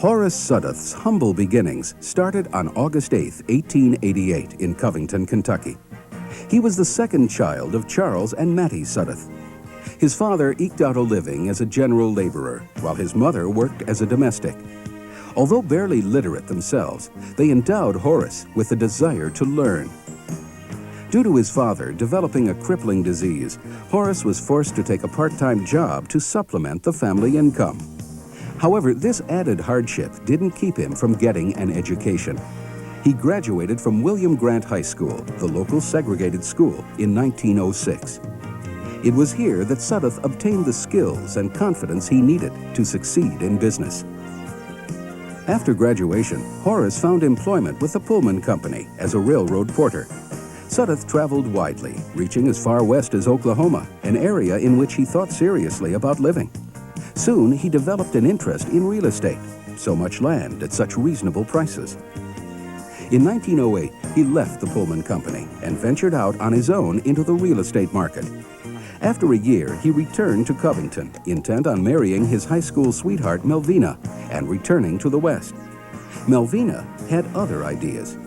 Horace Sudduth's humble beginnings started on August 8, 1888 in Covington, Kentucky. He was the second child of Charles and Mattie Sudduth. His father eked out a living as a general laborer, while his mother worked as a domestic. Although barely literate themselves, they endowed Horace with a desire to learn. Due to his father developing a crippling disease, Horace was forced to take a part-time job to supplement the family income. However, this added hardship didn't keep him from getting an education. He graduated from William Grant High School, the local segregated school, in 1906. It was here that Sudduth obtained the skills and confidence he needed to succeed in business. After graduation, Horace found employment with the Pullman Company as a railroad porter. Sudduth traveled widely, reaching as far west as Oklahoma, an area in which he thought seriously about living. Soon, he developed an interest in real estate, so much land at such reasonable prices. In 1908, he left the Pullman Company and ventured out on his own into the real estate market. After a year, he returned to Covington, intent on marrying his high school sweetheart, Melvina, and returning to the West. Melvina had other ideas.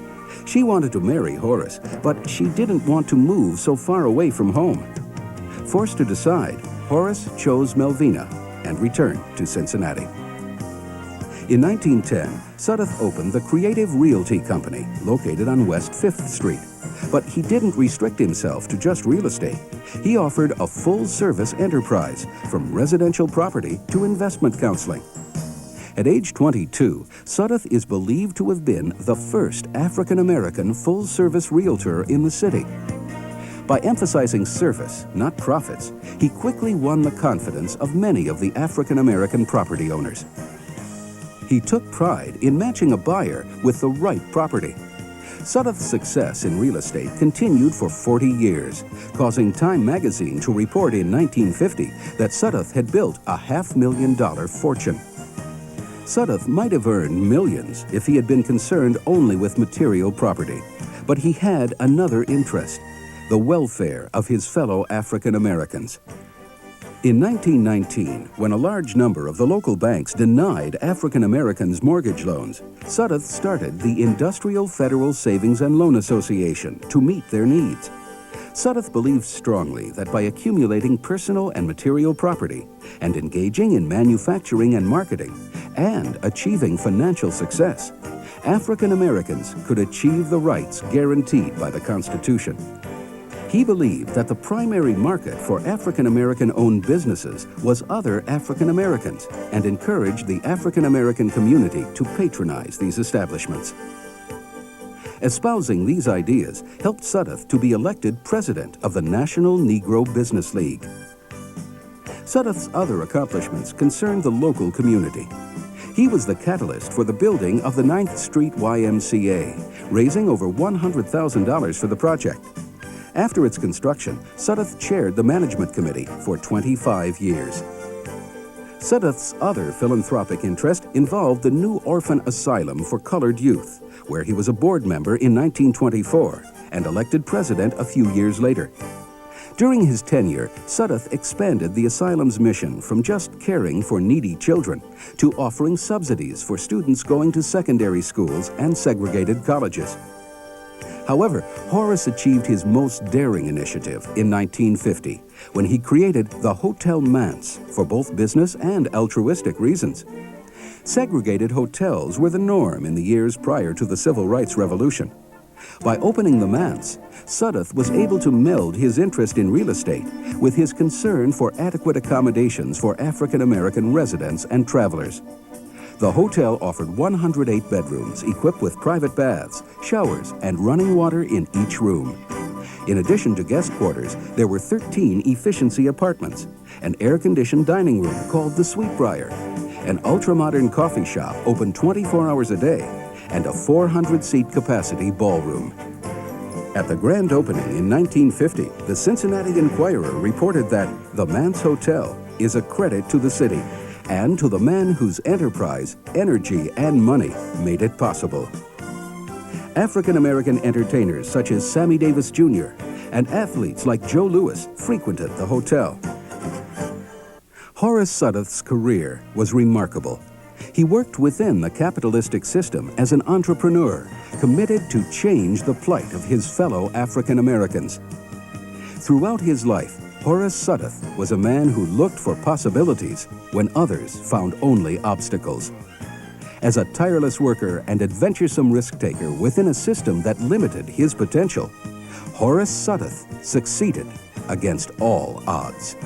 She wanted to marry Horace, but she didn't want to move so far away from home. Forced to decide, Horace chose Melvina and returned to Cincinnati. In 1910, Sudduth opened the Creative Realty Company, located on West 5th Street. But he didn't restrict himself to just real estate. He offered a full-service enterprise, from residential property to investment counseling. At age 22, Sudduth is believed to have been the first African-American full-service realtor in the city. By emphasizing service, not profits, he quickly won the confidence of many of the African-American property owners. He took pride in matching a buyer with the right property. Sudduth's success in real estate continued for 40 years, causing Time magazine to report in 1950 that Sudduth had built a $500,000 fortune. Sudduth might have earned millions if he had been concerned only with material property, but he had another interest: the welfare of his fellow African Americans. In 1919, when a large number of the local banks denied African Americans mortgage loans, Sudduth started the Industrial Federal Savings and Loan Association to meet their needs. Sudduth believed strongly that by accumulating personal and material property and engaging in manufacturing and marketing and achieving financial success, African Americans could achieve the rights guaranteed by the Constitution. He believed that the primary market for African American-owned businesses was other African Americans and encouraged the African American community to patronize these establishments. Espousing these ideas helped Sudduth to be elected president of the National Negro Business League. Sudduth's other accomplishments concerned the local community. He was the catalyst for the building of the 9th Street YMCA, raising over $100,000 for the project. After its construction, Sudduth chaired the management committee for 25 years. Sudduth's other philanthropic interest involved the new orphan asylum for colored youth, where he was a board member in 1924 and elected president a few years later. During his tenure, Sudduth expanded the asylum's mission from just caring for needy children to offering subsidies for students going to secondary schools and segregated colleges. However, Horace achieved his most daring initiative in 1950 when he created the Hotel Manse for both business and altruistic reasons. Segregated hotels were the norm in the years prior to the Civil Rights Revolution. By opening the Manse, Sudduth was able to meld his interest in real estate with his concern for adequate accommodations for African American residents and travelers. The hotel offered 108 bedrooms equipped with private baths, showers, and running water in each room. In addition to guest quarters, there were 13 efficiency apartments, an air-conditioned dining room called the Sweetbriar, an ultra-modern coffee shop open 24 hours a day, and a 400-seat capacity ballroom. At the grand opening in 1950, the Cincinnati Enquirer reported that the Manse Hotel is a credit to the city and to the man whose enterprise, energy, and money made it possible. African-American entertainers such as Sammy Davis Jr. and athletes like Joe Louis frequented the hotel. Horace Sudduth's career was remarkable. He worked within the capitalistic system as an entrepreneur, committed to change the plight of his fellow African Americans. Throughout his life, Horace Sudduth was a man who looked for possibilities when others found only obstacles. As a tireless worker and adventuresome risk-taker within a system that limited his potential, Horace Sudduth succeeded against all odds.